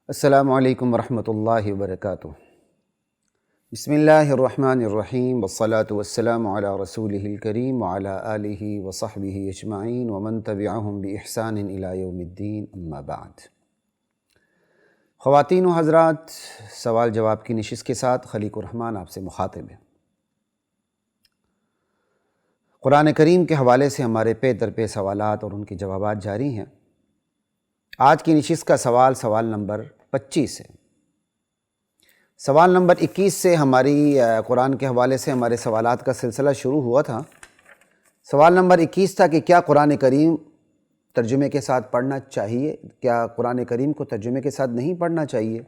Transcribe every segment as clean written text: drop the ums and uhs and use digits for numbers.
السلام علیکم ورحمۃ اللہ وبرکاتہ۔ بسم اللہ الرحمن الرحیم والصلاة والسلام علی رسولہ الکریم وعلی آلہ وصحبہ اجمعین ومن تبعہم بإحسان الی یوم الدین، اما بعد۔ خواتین و حضرات، سوال جواب کی نشست کے ساتھ خلیق الرحمن آپ سے مخاطب ہے۔ قرآن کریم کے حوالے سے ہمارے پے در پے سوالات اور ان کے جوابات جاری ہیں۔ آج کی نشست کا سوال نمبر 25 ہے۔ سوال نمبر 21 سے ہماری قرآن کے حوالے سے ہمارے سوالات کا سلسلہ شروع ہوا تھا۔ سوال نمبر 21 تھا کہ کیا قرآن کریم ترجمے کے ساتھ پڑھنا چاہیے، کیا قرآن کریم کو ترجمے کے ساتھ نہیں پڑھنا چاہیے؟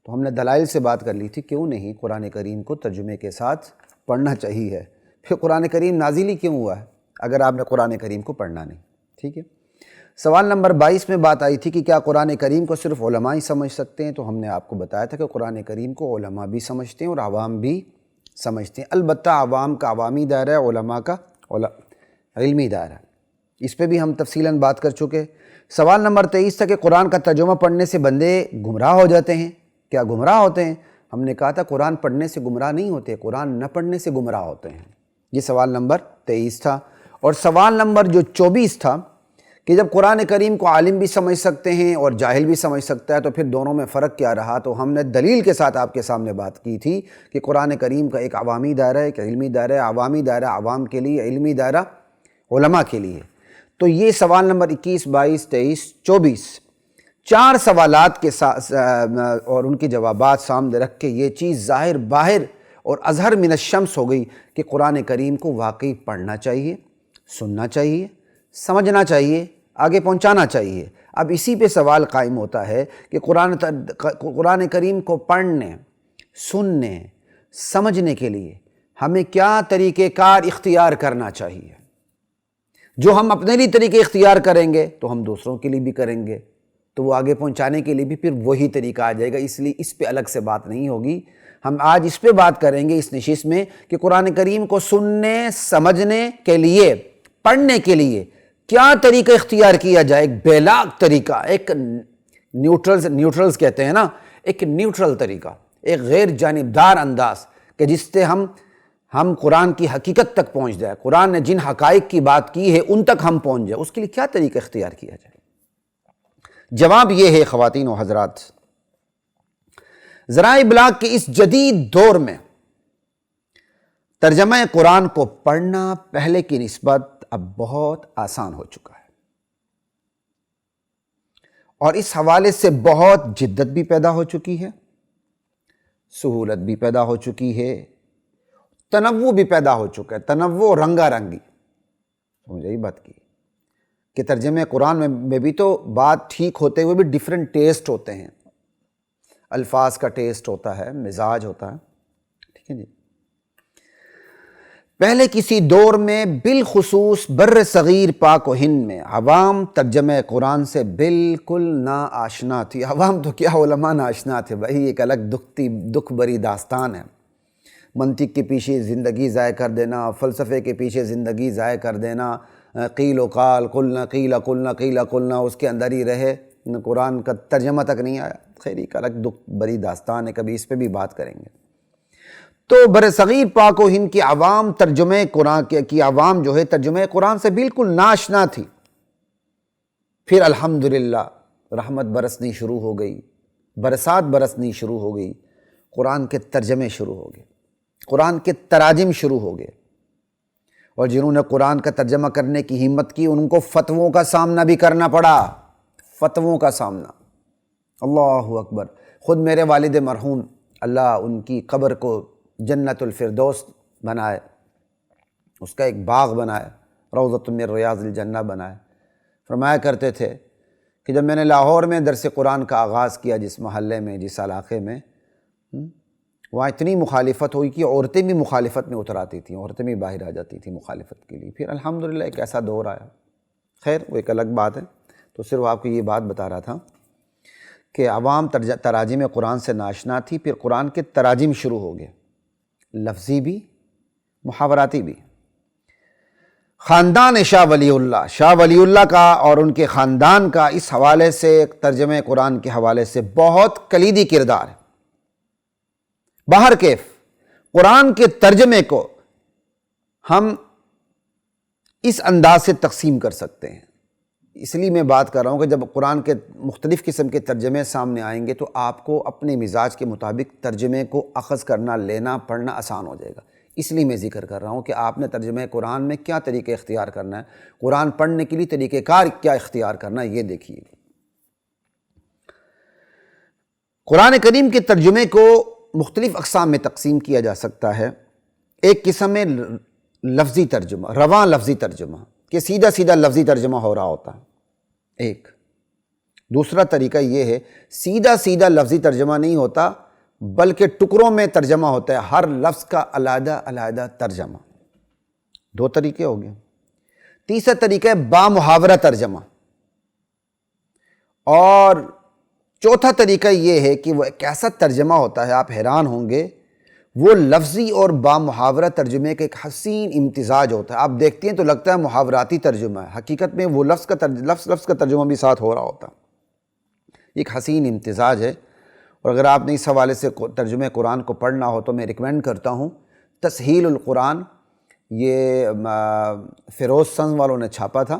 تو ہم نے دلائل سے بات کر لی تھی، کیوں نہیں قرآن کریم کو ترجمے کے ساتھ پڑھنا چاہیے۔ پھر قرآن کریم نازل ہی کیوں ہوا ہے اگر آپ نے قرآن کریم کو پڑھنا نہیں؟ ٹھیک ہے۔ سوال نمبر 22 میں بات آئی تھی کہ کیا قرآن کریم کو صرف علماء ہی سمجھ سکتے ہیں؟ تو ہم نے آپ کو بتایا تھا کہ قرآن کریم کو علماء بھی سمجھتے ہیں اور عوام بھی سمجھتے ہیں، البتہ عوام کا عوامی دائرہ ہے، علماء کا علمی دائرہ ہے۔ اس پہ بھی ہم تفصیلاً بات کر چکے۔ سوال نمبر 23 تھا کہ قرآن کا ترجمہ پڑھنے سے بندے گمراہ ہو جاتے ہیں، کیا گمراہ ہوتے ہیں؟ ہم نے کہا تھا قرآن پڑھنے سے گمراہ نہیں ہوتے، قرآن نہ پڑھنے سے گمراہ ہوتے ہیں۔ یہ سوال نمبر 23 تھا۔ اور سوال نمبر جو 24 تھا کہ جب قرآن کریم کو عالم بھی سمجھ سکتے ہیں اور جاہل بھی سمجھ سکتا ہے تو پھر دونوں میں فرق کیا رہا؟ تو ہم نے دلیل کے ساتھ آپ کے سامنے بات کی تھی کہ قرآن کریم کا ایک عوامی دائرہ ہے، ایک علمی دائرہ ہے۔ عوامی دائرہ عوام کے لیے، علمی دائرہ علماء کے لیے۔ تو یہ سوال نمبر 21، 22، 23، 24 چار سوالات کے ساتھ اور ان کے جوابات سامنے رکھ کے یہ چیز ظاہر باہر اور اظہر من الشمس ہو گئی کہ قرآن کریم کو واقعی پڑھنا چاہیے، سننا چاہیے، سمجھنا چاہیے، آگے پہنچانا چاہیے۔ اب اسی پہ سوال قائم ہوتا ہے کہ قرآن کریم کو پڑھنے، سننے، سمجھنے کے لیے ہمیں کیا طریقہ کار اختیار کرنا چاہیے؟ جو ہم اپنے لیے طریقے اختیار کریں گے تو ہم دوسروں کے لیے بھی کریں گے، تو وہ آگے پہنچانے کے لیے بھی پھر وہی طریقہ آ جائے گا۔ اس لیے اس پہ الگ سے بات نہیں ہوگی۔ ہم آج اس پہ بات کریں گے اس نشست میں کہ قرآن کریم کو سننے، سمجھنے کے لیے، پڑھنے کے لیے کیا طریقہ اختیار کیا جائے۔ ایک بیلاگ طریقہ، ایک نیوٹرلز کہتے ہیں نا، ایک نیوٹرل طریقہ، ایک غیر جانبدار انداز کہ جس سے ہم قرآن کی حقیقت تک پہنچ جائے، قرآن نے جن حقائق کی بات کی ہے ان تک ہم پہنچ جائے۔ اس کے لیے کیا طریقہ اختیار کیا جائے؟ جواب یہ ہے خواتین و حضرات، ذرائع ابلاغ کے اس جدید دور میں ترجمہ قرآن کو پڑھنا پہلے کی نسبت اب بہت آسان ہو چکا ہے، اور اس حوالے سے بہت جدت بھی پیدا ہو چکی ہے، سہولت بھی پیدا ہو چکی ہے، تنوع بھی پیدا ہو چکا ہے، تنوع رنگا رنگی۔ سمجھے یہ بات کی کہ ترجمہ قرآن میں بھی تو بات ٹھیک ہوتے ہوئے بھی ڈیفرنٹ ٹیسٹ ہوتے ہیں، الفاظ کا ٹیسٹ ہوتا ہے، مزاج ہوتا ہے، ٹھیک ہے جی۔ پہلے کسی دور میں بالخصوص بر صغیر پاک و ہند میں عوام ترجمہ قرآن سے بالکل نا آشنا تھی۔ عوام تو کیا، علماء نا آشنا تھے، وہی ایک الگ دکھ بری داستان ہے۔ منطق کے پیچھے زندگی ضائع کر دینا، فلسفے کے پیچھے زندگی ضائع کر دینا، قیل و قال، قلنا قیل قلنا قیل قلنا، اس کے اندر ہی رہے، قرآن کا ترجمہ تک نہیں آیا۔ خیر ایک الگ دکھ بری داستان ہے، کبھی اس پہ بھی بات کریں گے۔ تو برصغیر پاک و ہند کی عوام ترجمہ قرآن کی عوام جو ہے ترجمہ قرآن سے بالکل ناشنا تھی۔ پھر الحمدللہ رحمت برسنی شروع ہو گئی، برسات برسنی شروع ہو گئی، قرآن کے ترجمے شروع ہو گئے، قرآن کے تراجم شروع ہو گئے، اور جنہوں نے قرآن کا ترجمہ کرنے کی ہمت کی ان کو فتووں کا سامنا بھی کرنا پڑا، فتووں کا سامنا۔ اللہ اکبر۔ خود میرے والد مرحوم، اللہ ان کی قبر کو جنت الفردوس بنائے، اس کا ایک باغ بنائے، روضۃ من ریاض الجنہ بنائے، فرمایا کرتے تھے کہ جب میں نے لاہور میں درس قرآن کا آغاز کیا، جس محلے میں، جس علاقے میں، وہاں اتنی مخالفت ہوئی کہ عورتیں بھی مخالفت میں اتر آتی تھیں، عورتیں بھی باہر آ جاتی تھیں مخالفت کے لیے۔ پھر الحمدللہ ایک ایسا دور آیا، خیر وہ ایک الگ بات ہے۔ تو صرف آپ کو یہ بات بتا رہا تھا کہ عوام تراجم قرآن سے ناشنا تھی، پھر قرآن کے تراجم شروع ہو گئے، لفظی بھی، محاوراتی بھی۔ خاندان شاہ ولی اللہ کا اور ان کے خاندان کا اس حوالے سے، ترجمہ قرآن کے حوالے سے بہت کلیدی کردار ہے۔ بہر کیف قرآن کے ترجمے کو ہم اس انداز سے تقسیم کر سکتے ہیں۔ اس لیے میں بات کر رہا ہوں کہ جب قرآن کے مختلف قسم کے ترجمے سامنے آئیں گے تو آپ کو اپنے مزاج کے مطابق ترجمے کو اخذ کرنا، لینا، پڑھنا آسان ہو جائے گا۔ اس لیے میں ذکر کر رہا ہوں کہ آپ نے ترجمہ قرآن میں کیا طریقہ اختیار کرنا ہے، قرآن پڑھنے کے لیے طریقہ کار کیا اختیار کرنا ہے، یہ دیکھیے۔ قرآن کریم کے ترجمے کو مختلف اقسام میں تقسیم کیا جا سکتا ہے۔ ایک قسم ہے لفظی ترجمہ، رواں لفظی ترجمہ، کہ سیدھا سیدھا لفظی ترجمہ ہو رہا ہوتا ہے ایک۔ دوسرا طریقہ یہ ہے سیدھا سیدھا لفظی ترجمہ نہیں ہوتا بلکہ ٹکڑوں میں ترجمہ ہوتا ہے، ہر لفظ کا علیحدہ علیحدہ ترجمہ۔ دو طریقے ہو گئے۔ تیسرا طریقہ ہے بامحاورہ ترجمہ، اور چوتھا طریقہ یہ ہے کہ وہ ایک ایسا ترجمہ ہوتا ہے، آپ حیران ہوں گے، وہ لفظی اور بامحاورہ ترجمے کا ایک حسین امتزاج ہوتا ہے۔ آپ دیکھتے ہیں تو لگتا ہے محاوراتی ترجمہ ہے، حقیقت میں وہ لفظ کا ترجمہ بھی ساتھ ہو رہا ہوتا ہے۔ ایک حسین امتزاج ہے، اور اگر آپ نے اس حوالے سے ترجمہ قرآن کو پڑھنا ہو تو میں ریکمینڈ کرتا ہوں تسہیل القرآن، یہ فیروز سنز والوں نے چھاپا تھا،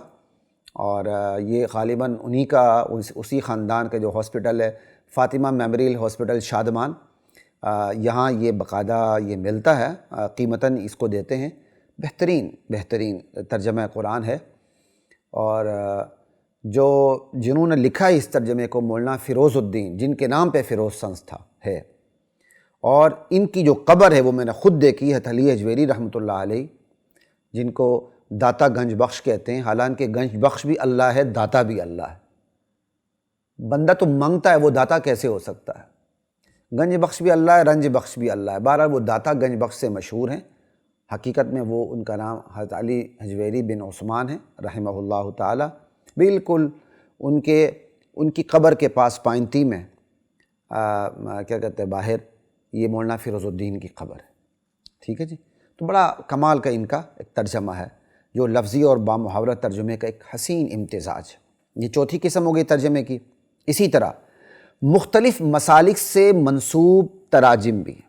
اور یہ غالباً انہی کا، اسی خاندان کا جو ہاسپٹل ہے فاطمہ میموریل ہاسپٹل شادمان، یہاں یہ باقاعدہ یہ ملتا ہے، قیمتاً اس کو دیتے ہیں۔ بہترین ترجمہ قرآن ہے، اور جنہوں نے لکھا ہے اس ترجمے کو مولانا فیروز الدین، جن کے نام پہ فیروز سنز تھا ہے، اور ان کی جو قبر ہے وہ میں نے خود دیکھی ہے، علی حجویری رحمۃ اللہ علیہ، جن کو داتا گنج بخش کہتے ہیں، حالانکہ گنج بخش بھی اللہ ہے، داتا بھی اللہ ہے۔ بندہ تو منگتا ہے، وہ داتا کیسے ہو سکتا ہے؟ گنج بخش بھی اللہ ہے، رنج بخش بھی اللہ ہے، بہرحال وہ داتا گنج بخش سے مشہور ہیں۔ حقیقت میں وہ ان کا نام حضرت علی حجویری بن عثمان ہے رحمہ اللہ تعالی۔ بالکل ان کی قبر کے پاس پائنتی میں کیا کہتے ہیں باہر، یہ مولانا فیروز الدین کی قبر ہے، ٹھیک ہے جی۔ تو بڑا کمال کا ان کا ایک ترجمہ ہے، جو لفظی اور بامحاورہ ترجمے کا ایک حسین امتزاج ہے۔ یہ چوتھی قسم ہو گئی ترجمے کی۔ اسی طرح مختلف مسالک سے منسوب تراجم بھی،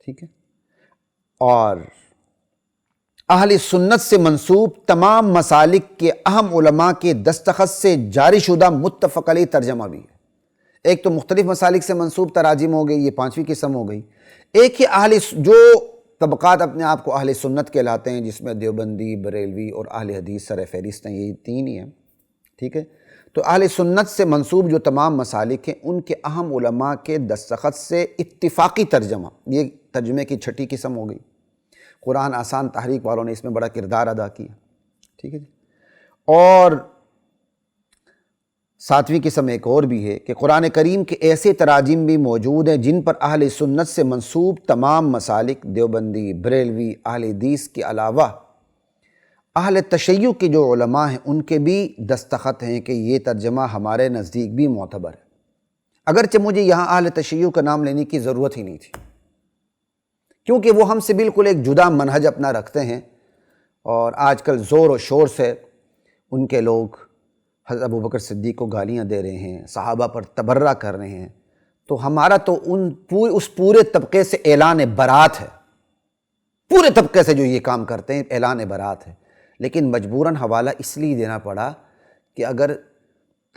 ٹھیک ہے، اور اہل سنت سے منسوب تمام مسالک کے اہم علماء کے دستخط سے جاری شدہ متفق علیہ ترجمہ بھی ہے۔ ایک تو مختلف مسالک سے منسوب تراجم ہو گئی، یہ پانچویں قسم ہو گئی۔ ایک ہی جو طبقات اپنے آپ کو اہل سنت کہلاتے ہیں، جس میں دیوبندی، بریلوی اور اہل حدیث سر فہرست ہیں، یہ تین ہی ہیں، ٹھیک ہے۔ تو اہل سنت سے منسوب جو تمام مسالک ہیں، ان کے اہم علماء کے دستخط سے اتفاقی ترجمہ، یہ ترجمے کی چھٹی قسم ہو گئی۔ قرآن آسان تحریک والوں نے اس میں بڑا کردار ادا کیا، ٹھیک ہے جی۔ اور ساتویں قسم ایک اور بھی ہے کہ قرآن کریم کے ایسے تراجم بھی موجود ہیں جن پر اہل سنت سے منسوب تمام مسالک، دیوبندی، بریلوی، اہل حدیث کے علاوہ اہل تشیع کے جو علماء ہیں ان کے بھی دستخط ہیں کہ یہ ترجمہ ہمارے نزدیک بھی معتبر ہے، اگرچہ مجھے یہاں اہل تشیع کا نام لینے کی ضرورت ہی نہیں تھی، کیونکہ وہ ہم سے بالکل ایک جدا منہج اپنا رکھتے ہیں، اور آج کل زور و شور سے ان کے لوگ حضرت ابوبکر صدیق کو گالیاں دے رہے ہیں، صحابہ پر تبرہ کر رہے ہیں، تو ہمارا تو اس پورے طبقے سے اعلان برات ہے، پورے طبقے سے جو یہ کام کرتے ہیں اعلان برات ہے۔ لیکن مجبوراً حوالہ اس لیے دینا پڑا کہ اگر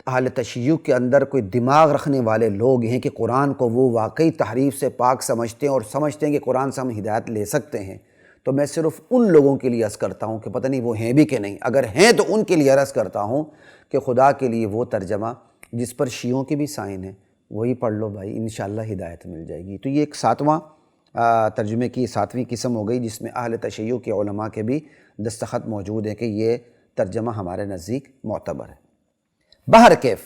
اہل تشیع کے اندر کوئی دماغ رکھنے والے لوگ ہیں کہ قرآن کو وہ واقعی تحریف سے پاک سمجھتے ہیں اور سمجھتے ہیں کہ قرآن سے ہم ہدایت لے سکتے ہیں، تو میں صرف ان لوگوں کے لیے عرض کرتا ہوں کہ پتہ نہیں وہ ہیں بھی کہ نہیں، اگر ہیں تو ان کے لیے عرض کرتا ہوں کہ خدا کے لیے وہ ترجمہ جس پر شیعوں کی بھی سائن ہے وہی پڑھ لو بھائی، انشاءاللہ ہدایت مل جائے گی۔ تو یہ ایک ساتواں ترجمے کی ساتویں قسم ہو گئی جس میں اہل تشیع کے علماء کے بھی دستخط موجود ہیں کہ یہ ترجمہ ہمارے نزدیک معتبر ہے۔ بہرکیف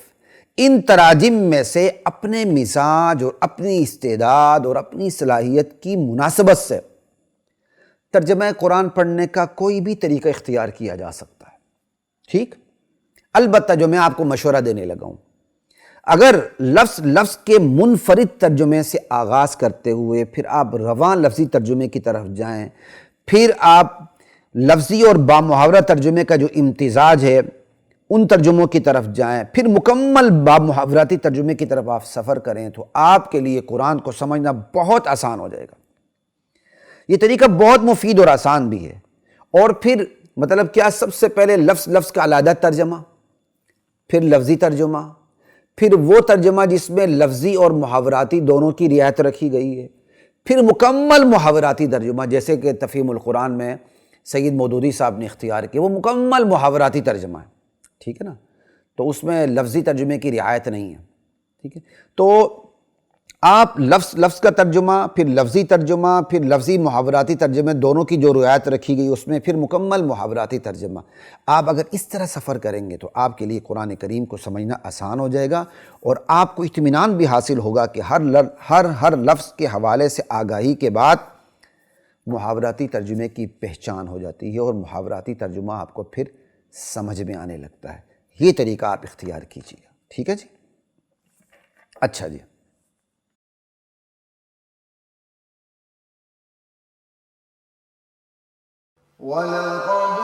ان تراجم میں سے اپنے مزاج اور اپنی استعداد اور اپنی صلاحیت کی مناسبت سے ترجمہ قرآن پڑھنے کا کوئی بھی طریقہ اختیار کیا جا سکتا ہے، ٹھیک۔ البتہ جو میں آپ کو مشورہ دینے لگا ہوں، اگر لفظ کے منفرد ترجمے سے آغاز کرتے ہوئے پھر آپ رواں لفظی ترجمے کی طرف جائیں، پھر آپ لفظی اور بامحاورہ ترجمے کا جو امتزاج ہے ان ترجموں کی طرف جائیں، پھر مکمل بامحاوراتی ترجمے کی طرف آپ سفر کریں تو آپ کے لیے قرآن کو سمجھنا بہت آسان ہو جائے گا۔ یہ طریقہ بہت مفید اور آسان بھی ہے۔ اور پھر مطلب کیا، سب سے پہلے لفظ کا علیحدہ ترجمہ، پھر لفظی ترجمہ، پھر وہ ترجمہ جس میں لفظی اور محاوراتی دونوں کی رعایت رکھی گئی ہے، پھر مکمل محاوراتی ترجمہ جیسے کہ تفہیم القرآن میں سید مودودی صاحب نے اختیار کیا، وہ مکمل محاوراتی ترجمہ ہے، ٹھیک ہے نا، تو اس میں لفظی ترجمے کی رعایت نہیں ہے، ٹھیک ہے۔ تو آپ لفظ کا ترجمہ، پھر لفظی ترجمہ، پھر لفظی محاوراتی ترجمے دونوں کی جو رعایت رکھی گئی اس میں پھر مکمل محاوراتی ترجمہ، آپ اگر اس طرح سفر کریں گے تو آپ کے لیے قرآن کریم کو سمجھنا آسان ہو جائے گا، اور آپ کو اطمینان بھی حاصل ہوگا کہ ہر لفظ کے حوالے سے آگاہی کے بعد محاوراتی ترجمے کی پہچان ہو جاتی ہے، اور محاوراتی ترجمہ آپ کو پھر سمجھ میں آنے لگتا ہے۔ یہ طریقہ آپ اختیار کیجیے گا، ٹھیک ہے جی۔ اچھا جی، وَلَقَدْ